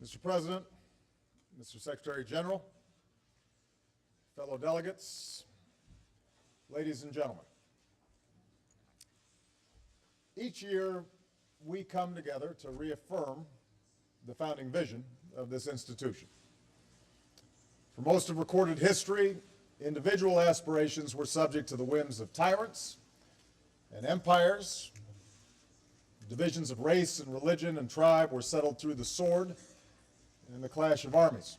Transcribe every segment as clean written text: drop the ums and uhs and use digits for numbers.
Mr. President, Mr. Secretary General, fellow delegates, ladies and gentlemen. Each year we come together to reaffirm the founding vision of this institution. For most of recorded history, individual aspirations were subject to the whims of tyrants and empires. Divisions of race and religion and tribe were settled through the sword and the clash of armies.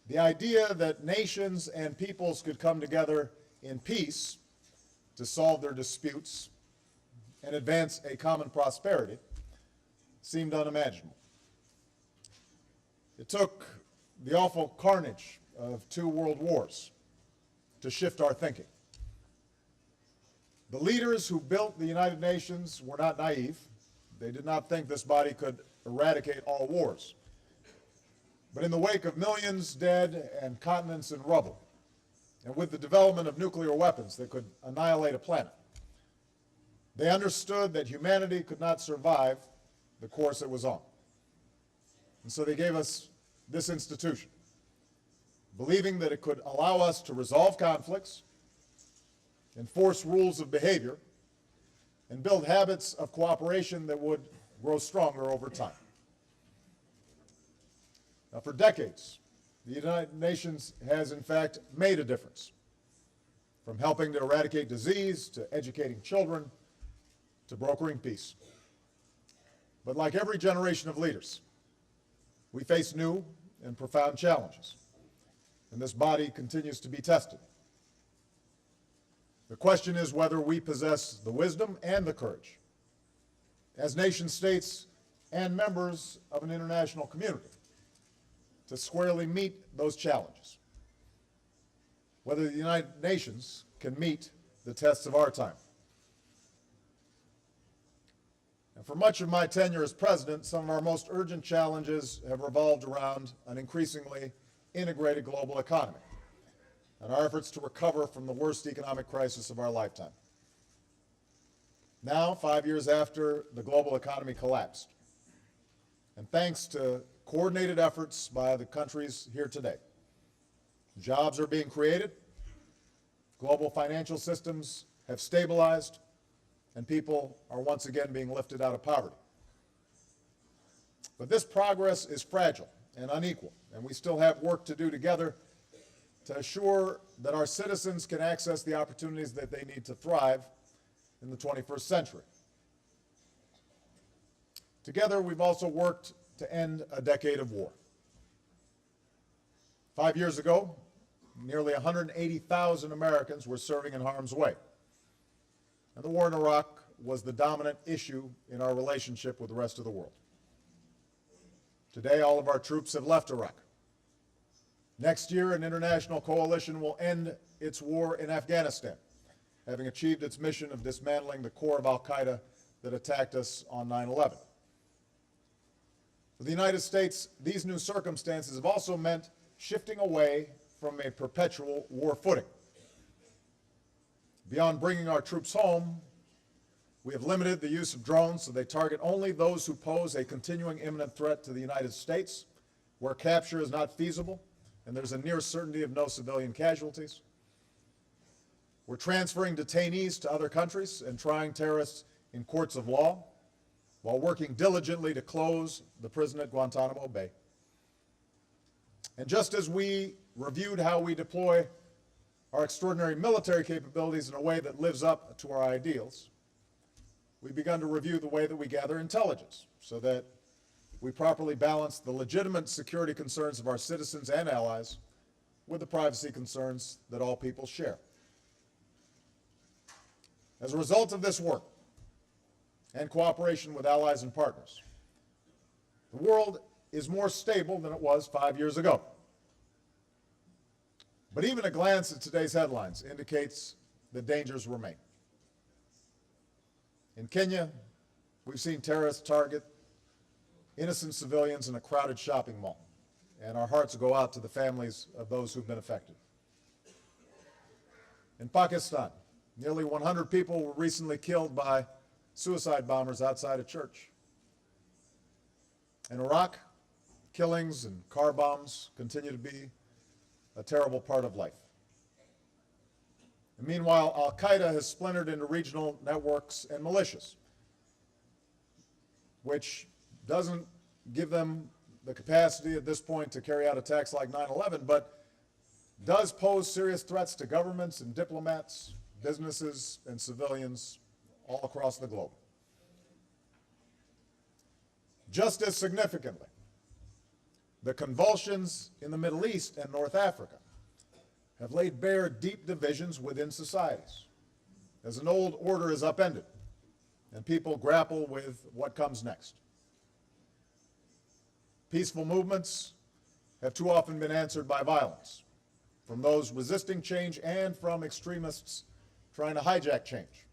The idea that nations and peoples could come together in peace to solve their disputes and advance a common prosperity seemed unimaginable. It took the awful carnage of 2 world wars to shift our thinking. The leaders who built the United Nations were not naive. They did not think this body could eradicate all wars. But in the wake of millions dead and continents in rubble, and with the development of nuclear weapons that could annihilate a planet, they understood that humanity could not survive the course it was on. And so they gave us this institution, believing that it could allow us to resolve conflicts, enforce rules of behavior, and build habits of cooperation that would grow stronger over time. Now, for decades, the United Nations has in fact made a difference, from helping to eradicate disease, to educating children, to brokering peace. But like every generation of leaders, we face new and profound challenges, and this body continues to be tested. The question is whether we possess the wisdom and the courage, as nation states and members of an international community, to squarely meet those challenges. Whether the United Nations can meet the tests of our time. And for much of my tenure as president, some of our most urgent challenges have revolved around an increasingly integrated global economy and our efforts to recover from the worst economic crisis of our lifetime. Now, 5 years after the global economy collapsed, and thanks to coordinated efforts by the countries here today, jobs are being created, global financial systems have stabilized, and people are once again being lifted out of poverty. But this progress is fragile and unequal, and we still have work to do together to assure that our citizens can access the opportunities that they need to thrive in the 21st century. Together, we've also worked to end a decade of war. 5 years ago, nearly 180,000 Americans were serving in harm's way. And the war in Iraq was the dominant issue in our relationship with the rest of the world. Today, all of our troops have left Iraq. Next year, an international coalition will end its war in Afghanistan, having achieved its mission of dismantling the core of al-Qaeda that attacked us on 9/11. For the United States, these new circumstances have also meant shifting away from a perpetual war footing. Beyond bringing our troops home, we have limited the use of drones so they target only those who pose a continuing imminent threat to the United States, where capture is not feasible and there's a near certainty of no civilian casualties. We're transferring detainees to other countries and trying terrorists in courts of law, while working diligently to close the prison at Guantanamo Bay. And just as we reviewed how we deploy our extraordinary military capabilities in a way that lives up to our ideals, we've begun to review the way that we gather intelligence so that we properly balance the legitimate security concerns of our citizens and allies with the privacy concerns that all people share. As a result of this work, and cooperation with allies and partners, the world is more stable than it was 5 years ago. But even a glance at today's headlines indicates that dangers remain. In Kenya, we've seen terrorists target innocent civilians in a crowded shopping mall, and our hearts go out to the families of those who've been affected. In Pakistan, nearly 100 people were recently killed by suicide bombers outside a church. In Iraq, killings and car bombs continue to be a terrible part of life. And meanwhile, al-Qaeda has splintered into regional networks and militias, which doesn't give them the capacity at this point to carry out attacks like 9/11, but does pose serious threats to governments and diplomats, businesses and civilians all across the globe. Just as significantly, the convulsions in the Middle East and North Africa have laid bare deep divisions within societies as an old order is upended and people grapple with what comes next. Peaceful movements have too often been answered by violence, from those resisting change and from extremists trying to hijack change.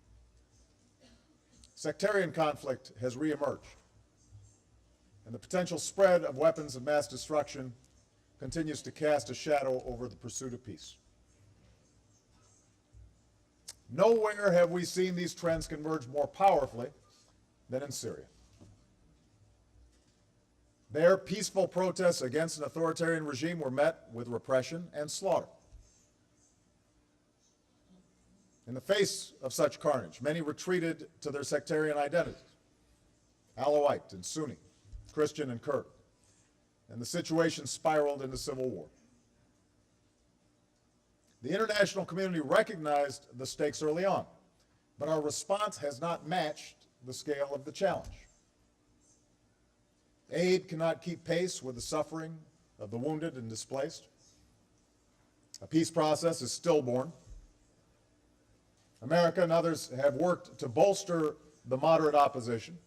Sectarian conflict has reemerged, and the potential spread of weapons of mass destruction continues to cast a shadow over the pursuit of peace. Nowhere have we seen these trends converge more powerfully than in Syria. There, peaceful protests against an authoritarian regime were met with repression and slaughter. In the face of such carnage, many retreated to their sectarian identities, Alawite and Sunni, Christian and Kurd, and the situation spiraled into civil war. The international community recognized the stakes early on, but our response has not matched the scale of the challenge. Aid cannot keep pace with the suffering of the wounded and displaced. A peace process is stillborn. America and others have worked to bolster the moderate opposition,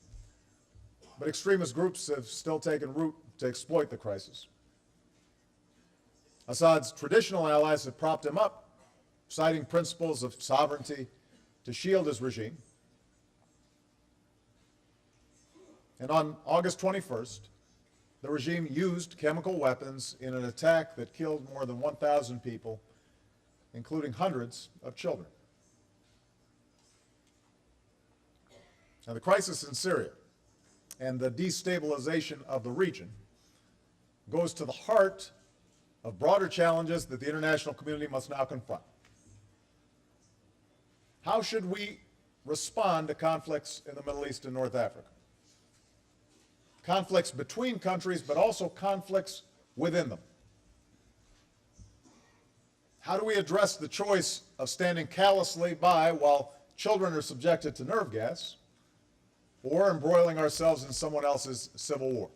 but extremist groups have still taken root to exploit the crisis. Assad's traditional allies have propped him up, citing principles of sovereignty to shield his regime. And on August 21st, the regime used chemical weapons in an attack that killed more than 1,000 people, including hundreds of children. Now, the crisis in Syria and the destabilization of the region goes to the heart of broader challenges that the international community must now confront. How should we respond to conflicts in the Middle East and North Africa? Conflicts between countries, but also conflicts within them. How do we address the choice of standing callously by while children are subjected to nerve gas, or embroiling ourselves in someone else's civil war?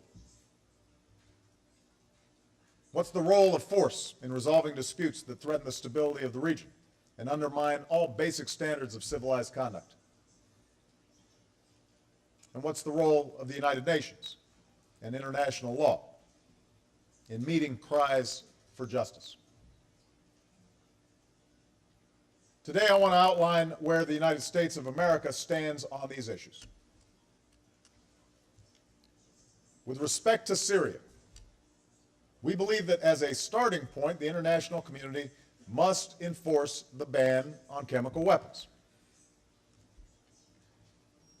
What's the role of force in resolving disputes that threaten the stability of the region and undermine all basic standards of civilized conduct? And what's the role of the United Nations and international law in meeting cries for justice? Today, I want to outline where the United States of America stands on these issues. With respect to Syria, we believe that as a starting point, the international community must enforce the ban on chemical weapons.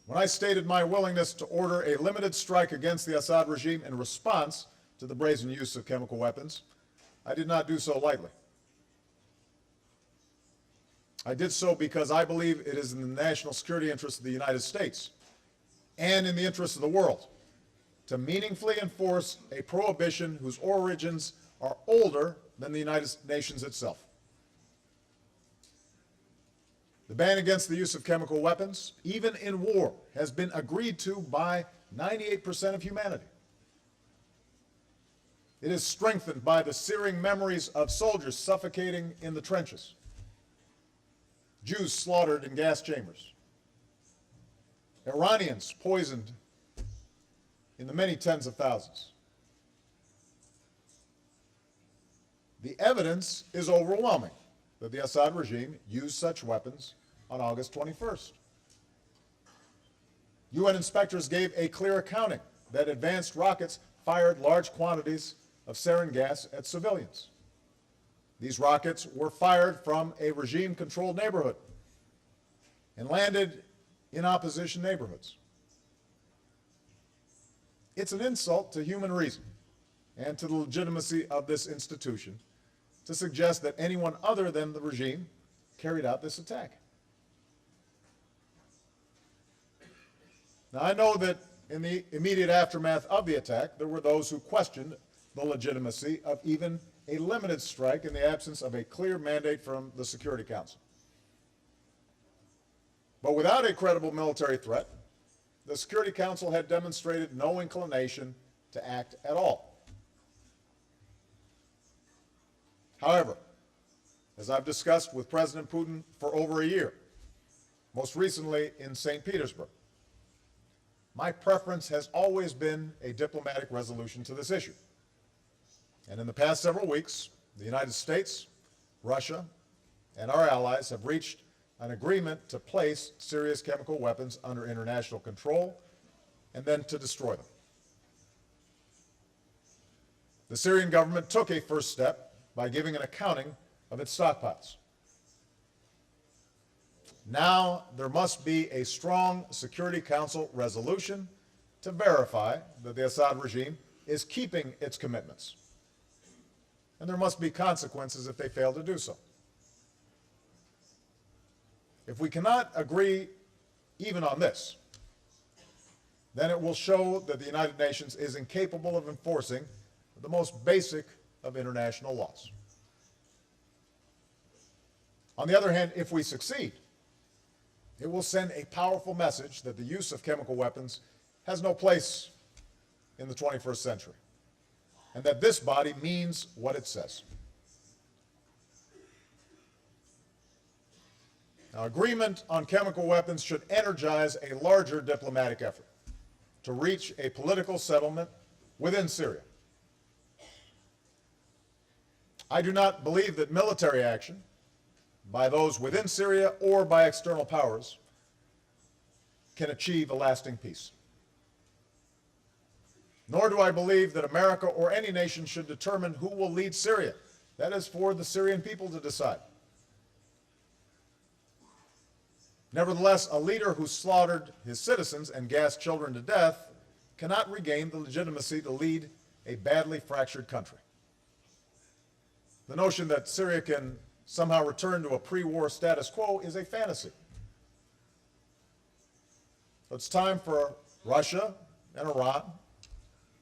When I stated my willingness to order a limited strike against the Assad regime in response to the brazen use of chemical weapons, I did not do so lightly. I did so because I believe it is in the national security interest of the United States and in the interest of the world to meaningfully enforce a prohibition whose origins are older than the United Nations itself. The ban against the use of chemical weapons, even in war, has been agreed to by 98% of humanity. It is strengthened by the searing memories of soldiers suffocating in the trenches, Jews slaughtered in gas chambers, Iranians poisoned in the many tens of thousands. The evidence is overwhelming that the Assad regime used such weapons on August 21st. UN inspectors gave a clear accounting that advanced rockets fired large quantities of sarin gas at civilians. These rockets were fired from a regime-controlled neighborhood and landed in opposition neighborhoods. It's an insult to human reason and to the legitimacy of this institution to suggest that anyone other than the regime carried out this attack. Now, I know that in the immediate aftermath of the attack, there were those who questioned the legitimacy of even a limited strike in the absence of a clear mandate from the Security Council. But without a credible military threat, the Security Council had demonstrated no inclination to act at all. However, as I've discussed with President Putin for over a year, most recently in St. Petersburg, my preference has always been a diplomatic resolution to this issue. And in the past several weeks, the United States, Russia, and our allies have reached an agreement to place Syria's chemical weapons under international control and then to destroy them. The Syrian government took a first step by giving an accounting of its stockpiles. Now there must be a strong Security Council resolution to verify that the Assad regime is keeping its commitments. And there must be consequences if they fail to do so. If we cannot agree even on this, then it will show that the United Nations is incapable of enforcing the most basic of international laws. On the other hand, if we succeed, it will send a powerful message that the use of chemical weapons has no place in the 21st century, and that this body means what it says. Now, agreement on chemical weapons should energize a larger diplomatic effort to reach a political settlement within Syria. I do not believe that military action by those within Syria or by external powers can achieve a lasting peace. Nor do I believe that America or any nation should determine who will lead Syria. That is for the Syrian people to decide. Nevertheless, a leader who slaughtered his citizens and gassed children to death cannot regain the legitimacy to lead a badly fractured country. The notion that Syria can somehow return to a pre-war status quo is a fantasy. It's time for Russia and Iran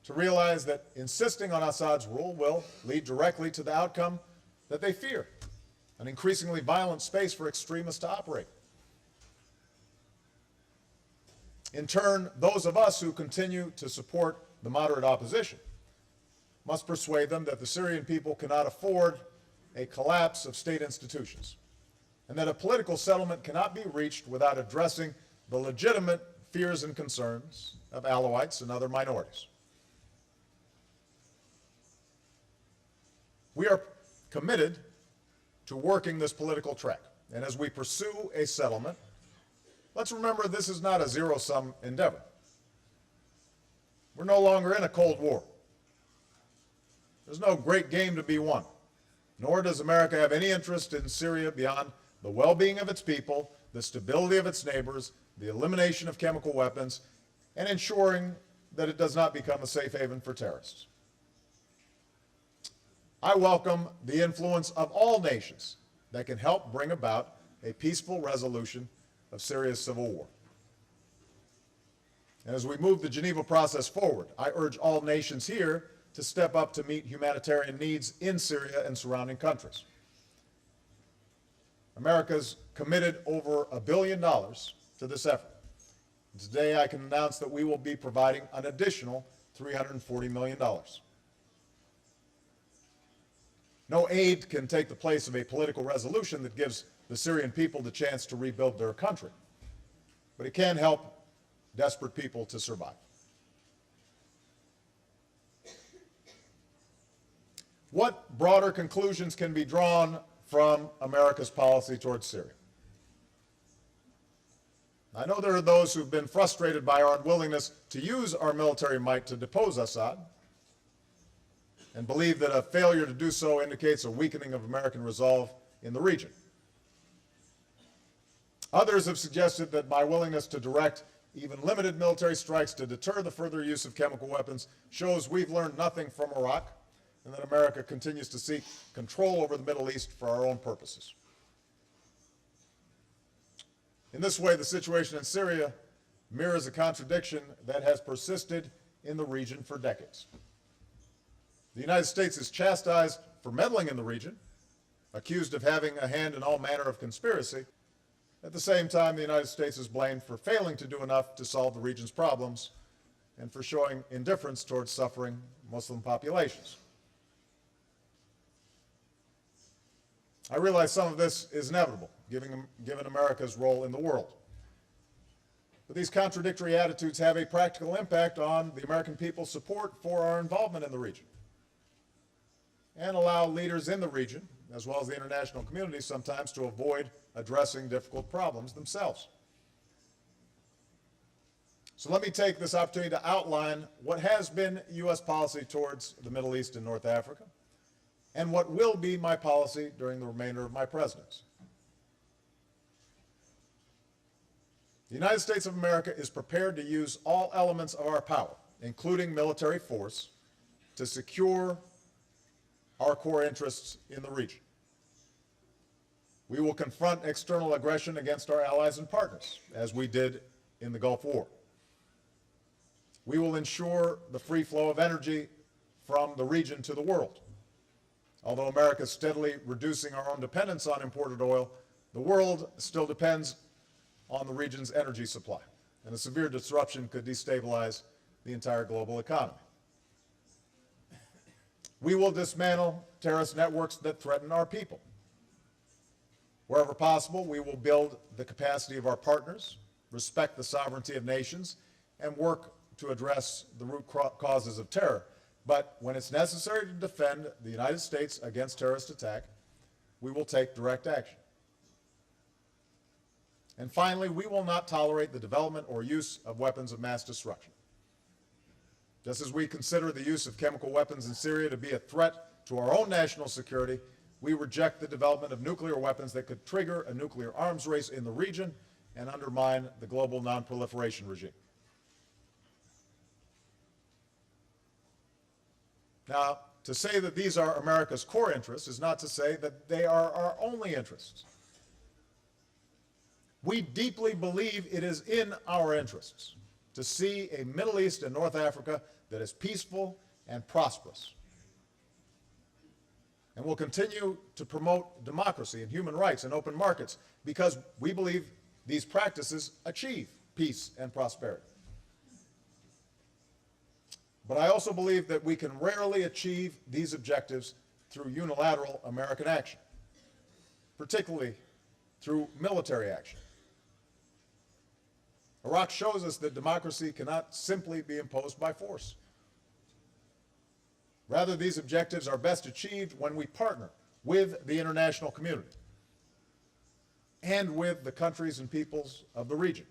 to realize that insisting on Assad's rule will lead directly to the outcome that they fear, an increasingly violent space for extremists to operate. In turn, those of us who continue to support the moderate opposition must persuade them that the Syrian people cannot afford a collapse of state institutions, and that a political settlement cannot be reached without addressing the legitimate fears and concerns of Alawites and other minorities. We are committed to working this political track, and as we pursue a settlement, let's remember this is not a zero-sum endeavor. We're no longer in a Cold War. There's no great game to be won, nor does America have any interest in Syria beyond the well-being of its people, the stability of its neighbors, the elimination of chemical weapons, and ensuring that it does not become a safe haven for terrorists. I welcome the influence of all nations that can help bring about a peaceful resolution of Syria's civil war. And as we move the Geneva process forward, I urge all nations here to step up to meet humanitarian needs in Syria and surrounding countries. America's committed over $1 billion to this effort. And today I can announce that we will be providing an additional $340 million. No aid can take the place of a political resolution that gives the Syrian people the chance to rebuild their country, but it can help desperate people to survive. What broader conclusions can be drawn from America's policy towards Syria? I know there are those who've been frustrated by our unwillingness to use our military might to depose Assad and believe that a failure to do so indicates a weakening of American resolve in the region. Others have suggested that my willingness to direct even limited military strikes to deter the further use of chemical weapons shows we've learned nothing from Iraq, and that America continues to seek control over the Middle East for our own purposes. In this way, the situation in Syria mirrors a contradiction that has persisted in the region for decades. The United States is chastised for meddling in the region, accused of having a hand in all manner of conspiracy. At the same time, the United States is blamed for failing to do enough to solve the region's problems and for showing indifference towards suffering Muslim populations. I realize some of this is inevitable, given America's role in the world. But these contradictory attitudes have a practical impact on the American people's support for our involvement in the region, and allow leaders in the region, as well as the international community, sometimes to avoid addressing difficult problems themselves. So let me take this opportunity to outline what has been U.S. policy towards the Middle East and North Africa, and what will be my policy during the remainder of my presidency. The United States of America is prepared to use all elements of our power, including military force, to secure our core interests in the region. We will confront external aggression against our allies and partners, as we did in the Gulf War. We will ensure the free flow of energy from the region to the world. Although America is steadily reducing our own dependence on imported oil, the world still depends on the region's energy supply, and a severe disruption could destabilize the entire global economy. We will dismantle terrorist networks that threaten our people. Wherever possible, we will build the capacity of our partners, respect the sovereignty of nations, and work to address the root causes of terror. But when it's necessary to defend the United States against terrorist attack, we will take direct action. And finally, we will not tolerate the development or use of weapons of mass destruction. Just as we consider the use of chemical weapons in Syria to be a threat to our own national security, we reject the development of nuclear weapons that could trigger a nuclear arms race in the region and undermine the global non-proliferation regime. Now, to say that these are America's core interests is not to say that they are our only interests. We deeply believe it is in our interests to see a Middle East and North Africa that is peaceful and prosperous. And we'll continue to promote democracy and human rights and open markets because we believe these practices achieve peace and prosperity. But I also believe that we can rarely achieve these objectives through unilateral American action, particularly through military action. Iraq shows us that democracy cannot simply be imposed by force. Rather, these objectives are best achieved when we partner with the international community and with the countries and peoples of the region.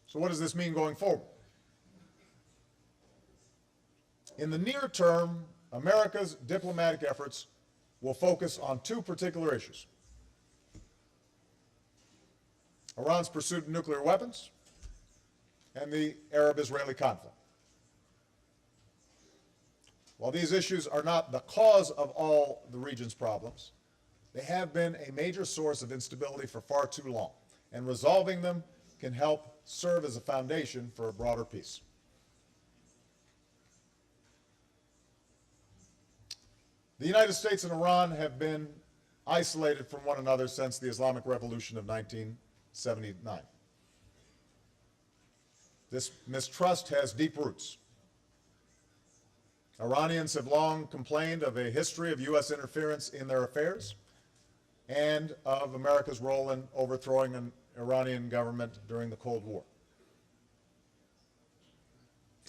So what does this mean going forward? In the near term, America's diplomatic efforts will focus on two particular issues: Iran's pursuit of nuclear weapons and the Arab-Israeli conflict. While these issues are not the cause of all the region's problems, they have been a major source of instability for far too long, and resolving them can help serve as a foundation for a broader peace. The United States and Iran have been isolated from one another since the Islamic Revolution of 1979. This mistrust has deep roots. Iranians have long complained of a history of U.S. interference in their affairs and of America's role in overthrowing an Iranian government during the Cold War.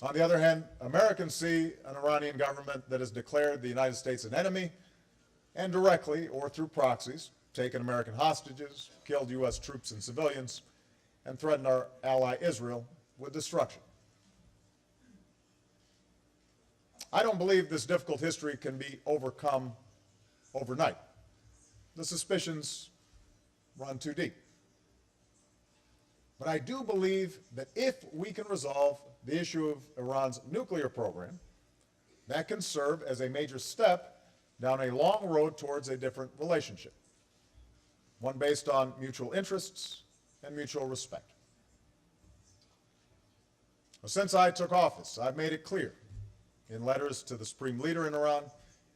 On the other hand, Americans see an Iranian government that has declared the United States an enemy and directly or through proxies taken American hostages, killed U.S. troops and civilians, and threatened our ally Israel with destruction. I don't believe this difficult history can be overcome overnight. The suspicions run too deep. But I do believe that if we can resolve the issue of Iran's nuclear program, that can serve as a major step down a long road towards a different relationship, one based on mutual interests and mutual respect. Well, since I took office, I've made it clear in letters to the supreme leader in Iran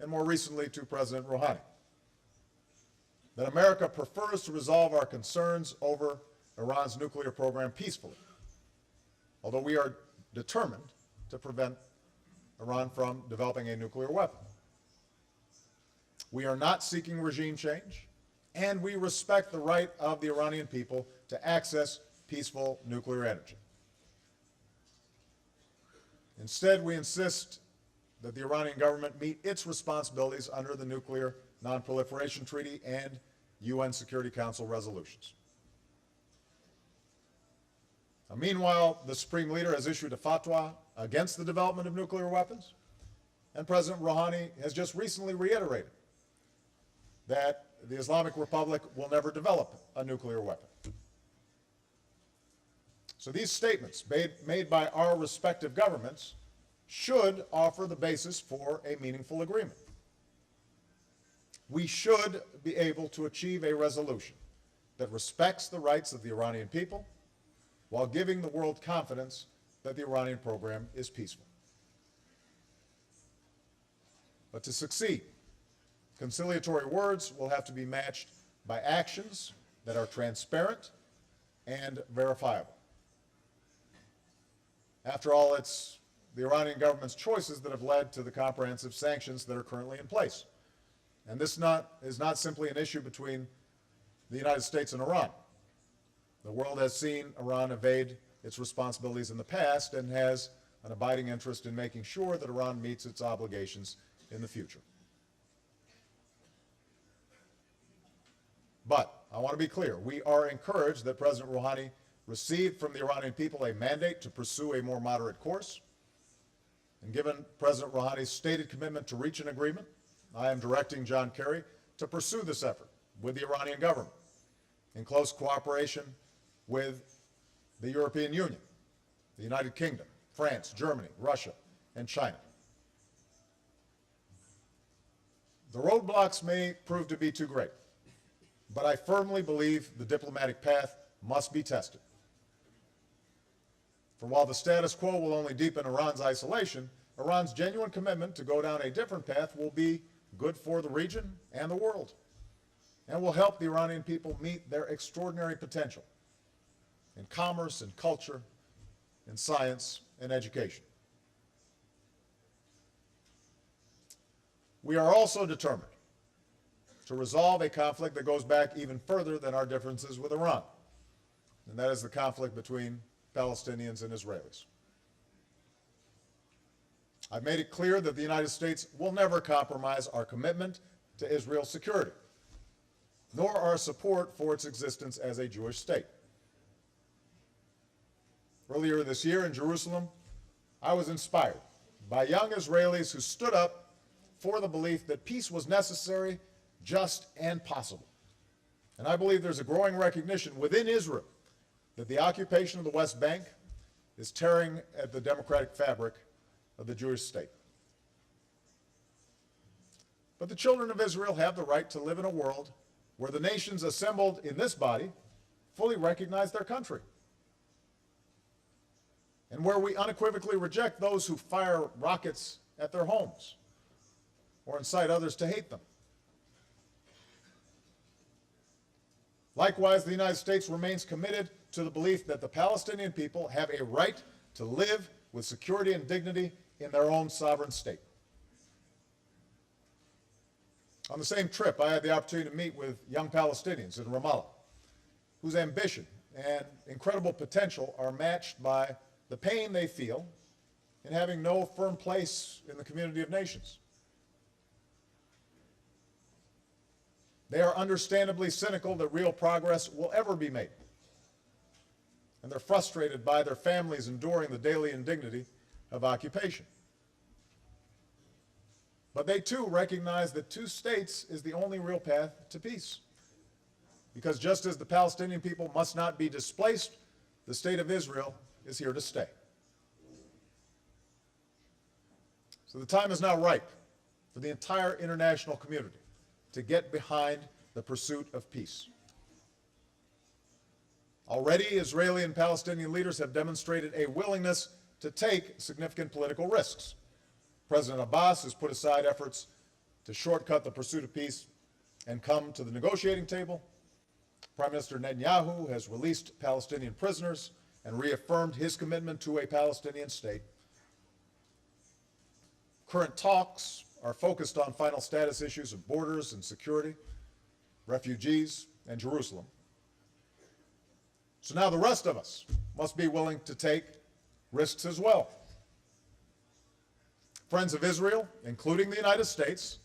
and more recently to President Rouhani that America prefers to resolve our concerns over Iran's nuclear program peacefully, although we are determined to prevent Iran from developing a nuclear weapon. We are not seeking regime change, and we respect the right of the Iranian people to access peaceful nuclear energy. Instead, we insist that the Iranian government meet its responsibilities under the Nuclear Non-Proliferation Treaty and UN Security Council resolutions. Now, meanwhile, the Supreme Leader has issued a fatwa against the development of nuclear weapons, and President Rouhani has just recently reiterated that the Islamic Republic will never develop a nuclear weapon. So these statements made by our respective governments should offer the basis for a meaningful agreement. We should be able to achieve a resolution that respects the rights of the Iranian people while giving the world confidence that the Iranian program is peaceful. But to succeed, conciliatory words will have to be matched by actions that are transparent and verifiable. After all, it's the Iranian government's choices that have led to the comprehensive sanctions that are currently in place. And this is not simply an issue between the United States and Iran. The world has seen Iran evade its responsibilities in the past and has an abiding interest in making sure that Iran meets its obligations in the future. But I want to be clear, we are encouraged that President Rouhani received from the Iranian people a mandate to pursue a more moderate course. And given President Rouhani's stated commitment to reach an agreement, I am directing John Kerry to pursue this effort with the Iranian government in close cooperation with the European Union, the United Kingdom, France, Germany, Russia, and China. The roadblocks may prove to be too great, but I firmly believe the diplomatic path must be tested. For while the status quo will only deepen Iran's isolation, Iran's genuine commitment to go down a different path will be good for the region and the world, and will help the Iranian people meet their extraordinary potential in commerce and culture, in science and education. We are also determined to resolve a conflict that goes back even further than our differences with Iran, and that is the conflict between Palestinians and Israelis. I've made it clear that the United States will never compromise our commitment to Israel's security, nor our support for its existence as a Jewish state. Earlier this year in Jerusalem, I was inspired by young Israelis who stood up for the belief that peace was necessary, just, and possible. And I believe there's a growing recognition within Israel that the occupation of the West Bank is tearing at the democratic fabric of the Jewish state. But the children of Israel have the right to live in a world where the nations assembled in this body fully recognize their country, and where we unequivocally reject those who fire rockets at their homes or incite others to hate them. Likewise, the United States remains committed to the belief that the Palestinian people have a right to live with security and dignity in their own sovereign state. On the same trip, I had the opportunity to meet with young Palestinians in Ramallah, whose ambition and incredible potential are matched by the pain they feel in having no firm place in the community of nations. They are understandably cynical that real progress will ever be made, and they're frustrated by their families enduring the daily indignity of occupation. But they too recognize that two states is the only real path to peace. Because just as the Palestinian people must not be displaced the state of Israel is here to stay. So the time is now ripe for the entire international community to get behind the pursuit of peace. Already, Israeli and Palestinian leaders have demonstrated a willingness to take significant political risks. President Abbas has put aside efforts to shortcut the pursuit of peace and come to the negotiating table. Prime Minister Netanyahu has released Palestinian prisoners and reaffirmed his commitment to a Palestinian state. Current talks are focused on final status issues of borders and security, refugees, and Jerusalem. So now the rest of us must be willing to take risks as well. Friends of Israel, including the United States,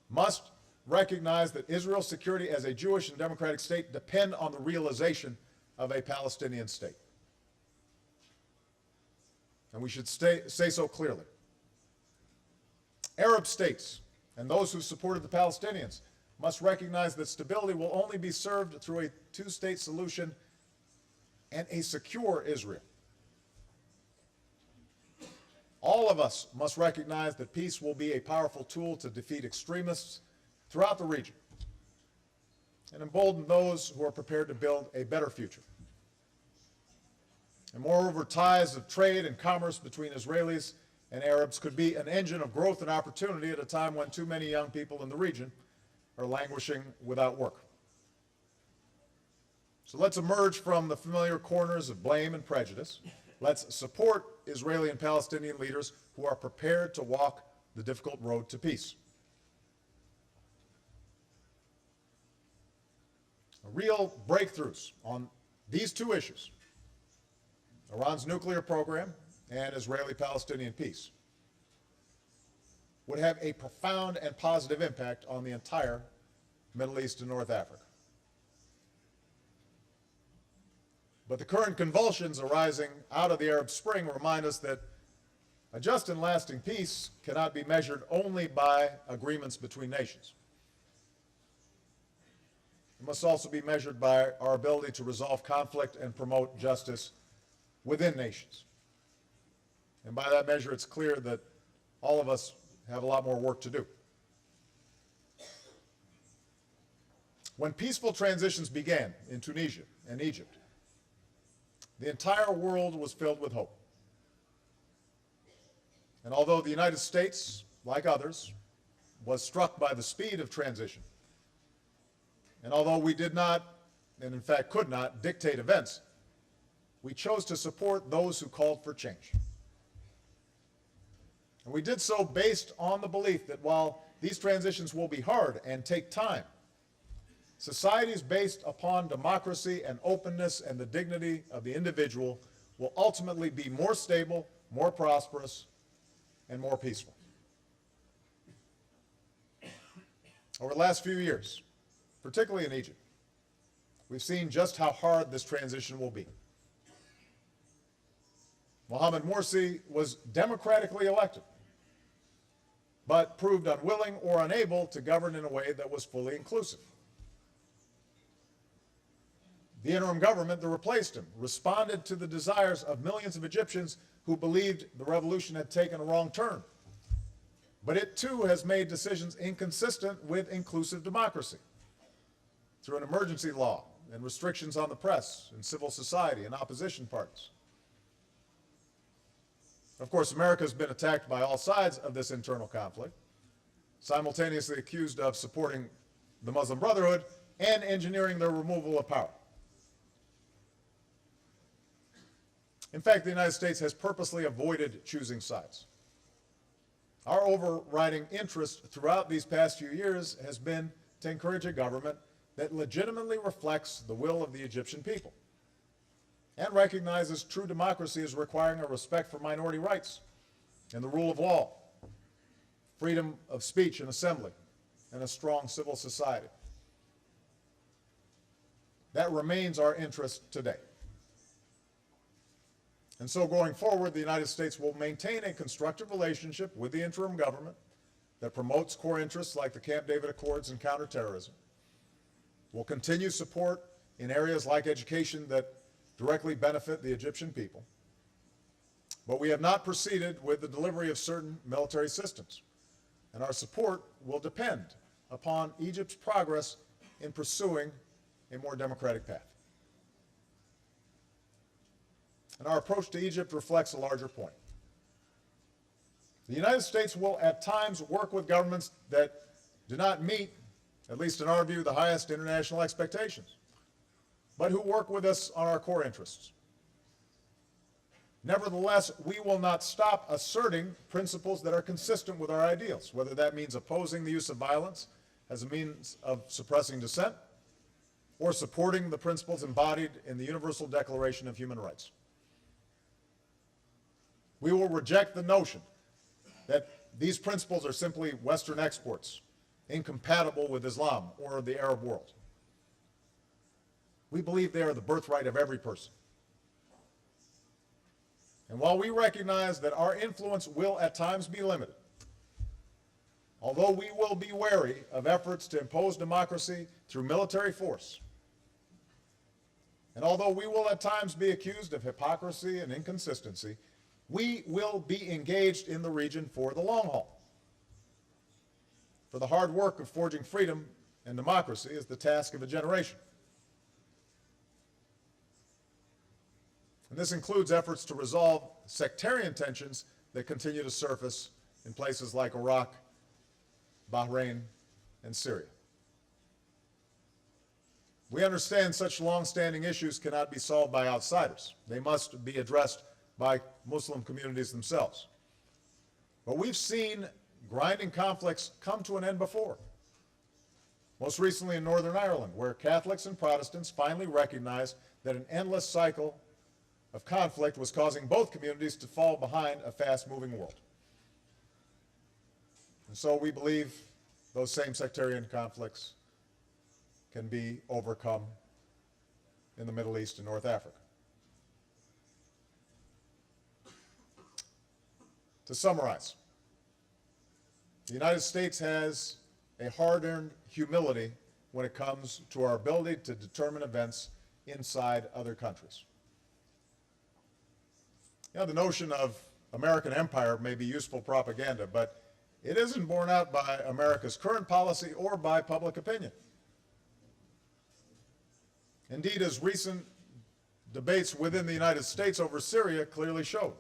must recognize that Israel's security as a Jewish and democratic state depend on the realization of a Palestinian state. And we should say so clearly. Arab states and those who supported the Palestinians must recognize that stability will only be served through a two-state solution and a secure Israel. All of us must recognize that peace will be a powerful tool to defeat extremists throughout the region and embolden those who are prepared to build a better future. And moreover, ties of trade and commerce between Israelis and Arabs could be an engine of growth and opportunity at a time when too many young people in the region are languishing without work. So let's emerge from the familiar corners of blame and prejudice. Let's support Israeli and Palestinian leaders who are prepared to walk the difficult road to peace. Real breakthroughs on these two issues, Iran's nuclear program and Israeli-Palestinian peace, would have a profound and positive impact on the entire Middle East and North Africa. But the current convulsions arising out of the Arab Spring remind us that a just and lasting peace cannot be measured only by agreements between nations. It must also be measured by our ability to resolve conflict and promote justice within nations. And by that measure, it's clear that all of us have a lot more work to do. When peaceful transitions began in Tunisia and Egypt, the entire world was filled with hope. And although the United States, like others, was struck by the speed of transition, and although we did not, and in fact could not, dictate events, we chose to support those who called for change. And we did so based on the belief that while these transitions will be hard and take time, societies based upon democracy and openness and the dignity of the individual will ultimately be more stable, more prosperous, and more peaceful. Over the last few years, particularly in Egypt, we've seen just how hard this transition will be. Mohamed Morsi was democratically elected, but proved unwilling or unable to govern in a way that was fully inclusive. The interim government that replaced him responded to the desires of millions of Egyptians who believed the revolution had taken a wrong turn. But it too has made decisions inconsistent with inclusive democracy through an emergency law and restrictions on the press and civil society and opposition parties. Of course, America has been attacked by all sides of this internal conflict, simultaneously accused of supporting the Muslim Brotherhood and engineering their removal of power. In fact, the United States has purposely avoided choosing sides. Our overriding interest throughout these past few years has been to encourage a government that legitimately reflects the will of the Egyptian people and recognizes true democracy as requiring a respect for minority rights and the rule of law, freedom of speech and assembly, and a strong civil society. That remains our interest today. And so going forward, the United States will maintain a constructive relationship with the interim government that promotes core interests like the Camp David Accords and counterterrorism. We'll continue support in areas like education that directly benefit the Egyptian people, but we have not proceeded with the delivery of certain military systems, and our support will depend upon Egypt's progress in pursuing a more democratic path. And our approach to Egypt reflects a larger point. The United States will at times work with governments that do not meet, at least in our view, the highest international expectations, but who work with us on our core interests. Nevertheless, we will not stop asserting principles that are consistent with our ideals, whether that means opposing the use of violence as a means of suppressing dissent or supporting the principles embodied in the Universal Declaration of Human Rights. We will reject the notion that these principles are simply Western exports, incompatible with Islam or the Arab world. We believe they are the birthright of every person. And while we recognize that our influence will at times be limited, although we will be wary of efforts to impose democracy through military force, and although we will at times be accused of hypocrisy and inconsistency, we will be engaged in the region for the long haul. For the hard work of forging freedom and democracy is the task of a generation. And this includes efforts to resolve sectarian tensions that continue to surface in places like Iraq, Bahrain, and Syria. We understand such long-standing issues cannot be solved by outsiders. They must be addressed by Muslim communities themselves. But we've seen grinding conflicts come to an end before. Most recently in Northern Ireland, where Catholics and Protestants finally recognized that an endless cycle of conflict was causing both communities to fall behind a fast-moving world. And so we believe those same sectarian conflicts can be overcome in the Middle East and North Africa. To summarize, the United States has a hard-earned humility when it comes to our ability to determine events inside other countries. You know, the notion of American empire may be useful propaganda, but it isn't borne out by America's current policy or by public opinion. Indeed, as recent debates within the United States over Syria clearly showed,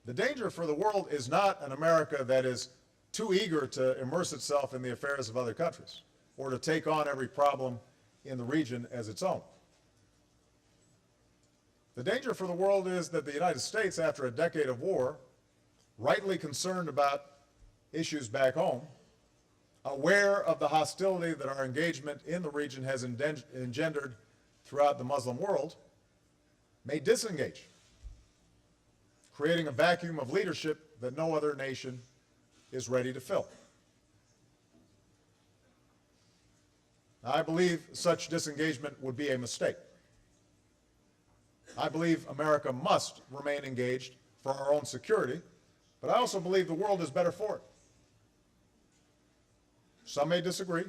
the danger for the world is not an America that is too eager to immerse itself in the affairs of other countries or to take on every problem in the region as its own. The danger for the world is that the United States, after a decade of war, rightly concerned about issues back home, aware of the hostility that our engagement in the region has engendered throughout the Muslim world, may disengage, creating a vacuum of leadership that no other nation is ready to fill. Now, I believe such disengagement would be a mistake. I believe America must remain engaged for our own security, but I also believe the world is better for it. Some may disagree,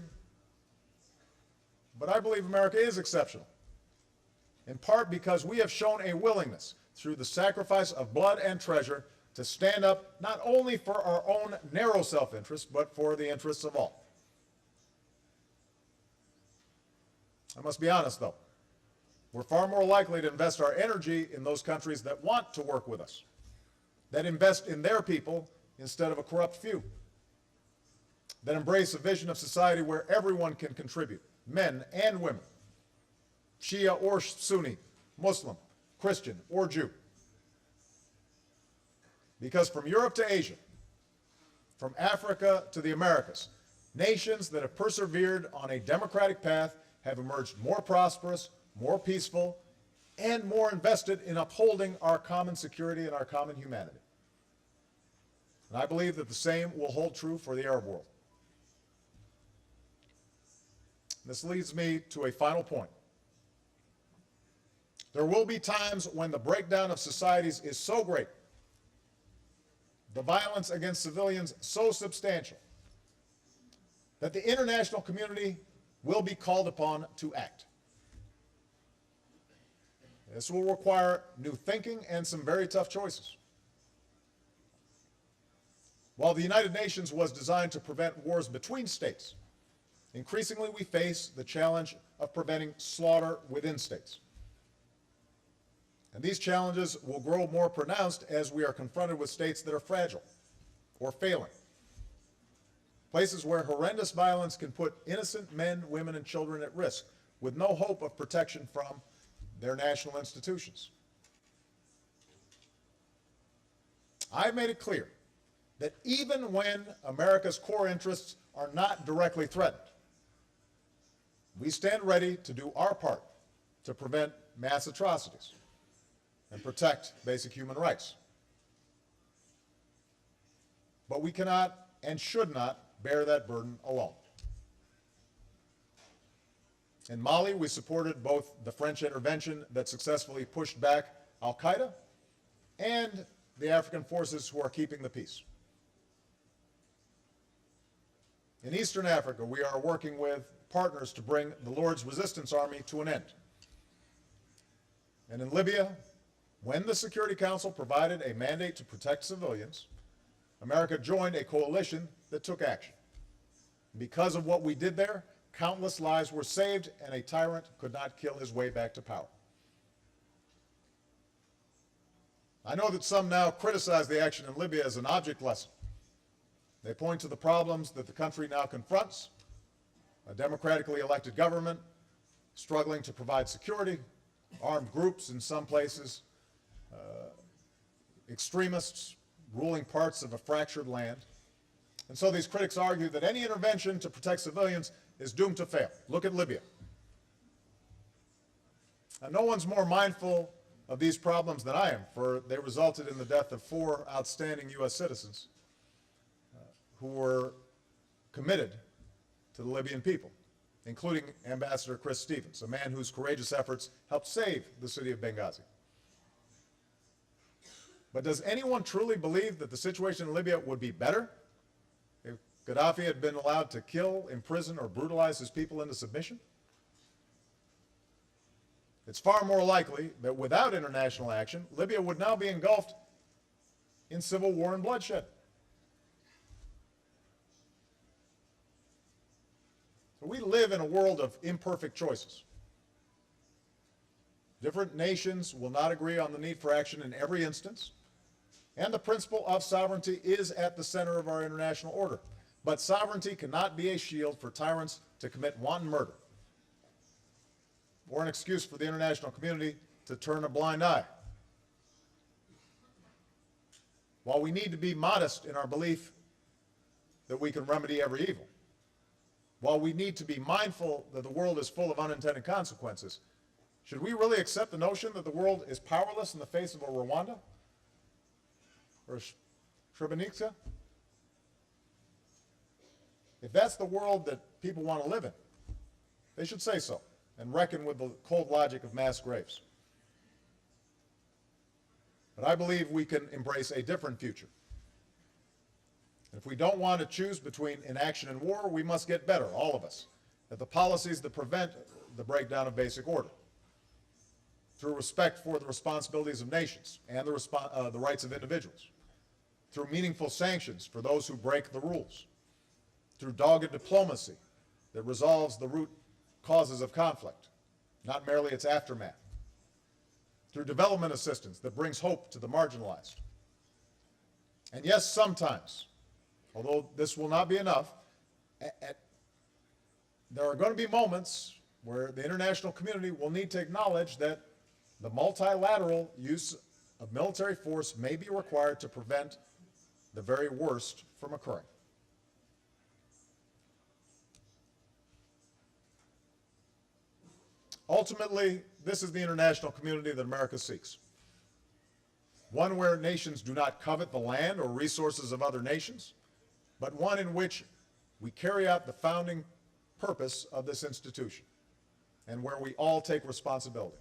but I believe America is exceptional, in part because we have shown a willingness, through the sacrifice of blood and treasure, to stand up not only for our own narrow self-interest, but for the interests of all. I must be honest, though. We're far more likely to invest our energy in those countries that want to work with us, that invest in their people instead of a corrupt few, that embrace a vision of society where everyone can contribute, men and women, Shia or Sunni, Muslim, Christian or Jew. Because from Europe to Asia, from Africa to the Americas, nations that have persevered on a democratic path have emerged more prosperous, more peaceful, and more invested in upholding our common security and our common humanity. And I believe that the same will hold true for the Arab world. This leads me to a final point. There will be times when the breakdown of societies is so great, the violence against civilians so substantial, that the international community will be called upon to act. This will require new thinking and some very tough choices. While the United Nations was designed to prevent wars between states, increasingly we face the challenge of preventing slaughter within states. And these challenges will grow more pronounced as we are confronted with states that are fragile or failing. Places where horrendous violence can put innocent men, women, and children at risk with no hope of protection from their national institutions. I've made it clear that even when America's core interests are not directly threatened, we stand ready to do our part to prevent mass atrocities and protect basic human rights. But we cannot and should not bear that burden alone. In Mali, we supported both the French intervention that successfully pushed back al-Qaeda and the African forces who are keeping the peace. In Eastern Africa, we are working with partners to bring the Lord's Resistance Army to an end. And in Libya, when the Security Council provided a mandate to protect civilians, America joined a coalition that took action. Because of what we did there, countless lives were saved, and a tyrant could not kill his way back to power. I know that some now criticize the action in Libya as an object lesson. They point to the problems that the country now confronts: a democratically elected government struggling to provide security, armed groups in some places, extremists ruling parts of a fractured land. And so these critics argue that any intervention to protect civilians is doomed to fail. Look at Libya. Now, no one's more mindful of these problems than I am, for they resulted in the death of 4 outstanding U.S. citizens who were committed to the Libyan people, including Ambassador Chris Stevens, a man whose courageous efforts helped save the city of Benghazi. But does anyone truly believe that the situation in Libya would be better if Gaddafi had been allowed to kill, imprison, or brutalize his people into submission? It's far more likely that without international action, Libya would now be engulfed in civil war and bloodshed. So we live in a world of imperfect choices. Different nations will not agree on the need for action in every instance, and the principle of sovereignty is at the center of our international order. But sovereignty cannot be a shield for tyrants to commit wanton murder, or an excuse for the international community to turn a blind eye. While we need to be modest in our belief that we can remedy every evil, while we need to be mindful that the world is full of unintended consequences, should we really accept the notion that the world is powerless in the face of a Rwanda or Srebrenica? If that's the world that people want to live in, they should say so and reckon with the cold logic of mass graves. But I believe we can embrace a different future. And if we don't want to choose between inaction and war, we must get better, all of us, at the policies that prevent the breakdown of basic order, through respect for the responsibilities of nations and the rights of individuals, through meaningful sanctions for those who break the rules, through dogged diplomacy that resolves the root causes of conflict, not merely its aftermath, through development assistance that brings hope to the marginalized. And yes, sometimes, although this will not be enough, there are going to be moments where the international community will need to acknowledge that the multilateral use of military force may be required to prevent the very worst from occurring. Ultimately, this is the international community that America seeks. One where nations do not covet the land or resources of other nations, but one in which we carry out the founding purpose of this institution, and where we all take responsibility.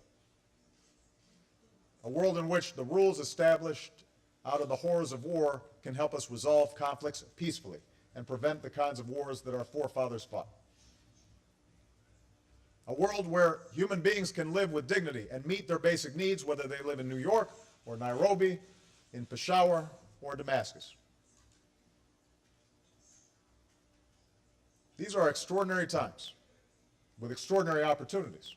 A world in which the rules established out of the horrors of war can help us resolve conflicts peacefully and prevent the kinds of wars that our forefathers fought. A world where human beings can live with dignity and meet their basic needs, whether they live in New York or Nairobi, in Peshawar or Damascus. These are extraordinary times with extraordinary opportunities.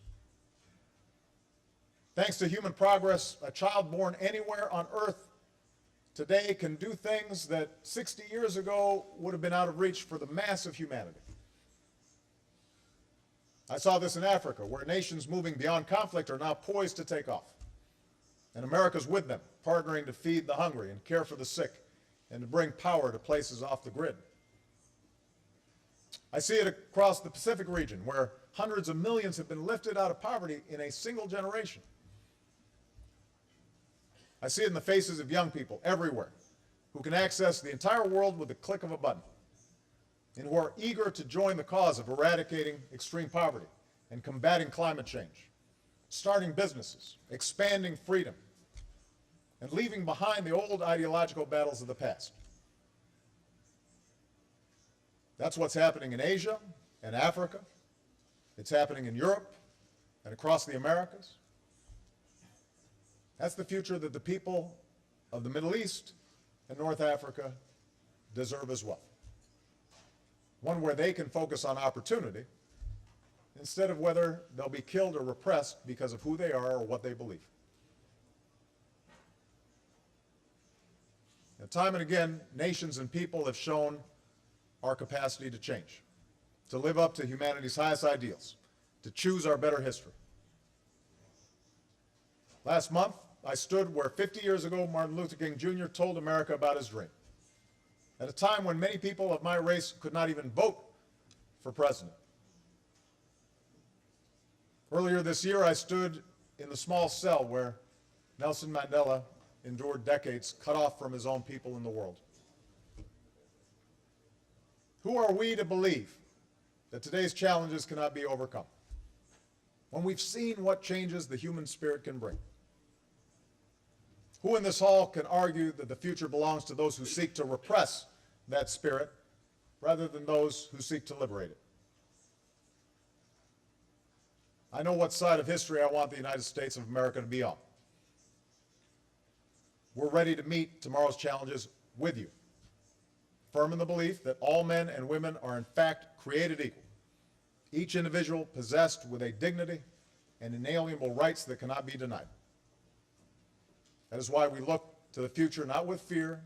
Thanks to human progress, a child born anywhere on earth today can do things that 60 years ago would have been out of reach for the mass of humanity. I saw this in Africa, where nations moving beyond conflict are now poised to take off. And America's with them, partnering to feed the hungry and care for the sick and to bring power to places off the grid. I see it across the Pacific region, where hundreds of millions have been lifted out of poverty in a single generation. I see it in the faces of young people everywhere who can access the entire world with the click of a button, and who are eager to join the cause of eradicating extreme poverty and combating climate change, starting businesses, expanding freedom, and leaving behind the old ideological battles of the past. That's what's happening in Asia and Africa. It's happening in Europe and across the Americas. That's the future that the people of the Middle East and North Africa deserve as well. One where they can focus on opportunity instead of whether they'll be killed or repressed because of who they are or what they believe. Now, time and again, nations and people have shown our capacity to change, to live up to humanity's highest ideals, to choose our better history. Last month, I stood where 50 years ago Martin Luther King Jr. told America about his dream, at a time when many people of my race could not even vote for president. Earlier this year, I stood in the small cell where Nelson Mandela endured decades cut off from his own people in the world. Who are we to believe that today's challenges cannot be overcome, when we've seen what changes the human spirit can bring? Who in this hall can argue that the future belongs to those who seek to repress that spirit rather than those who seek to liberate it? I know what side of history I want the United States of America to be on. We're ready to meet tomorrow's challenges with you, firm in the belief that all men and women are in fact created equal, each individual possessed with a dignity and inalienable rights that cannot be denied. That is why we look to the future not with fear,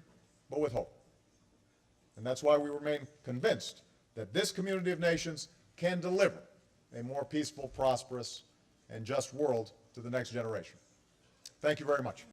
but with hope. And that's why we remain convinced that this community of nations can deliver a more peaceful, prosperous, and just world to the next generation. Thank you very much.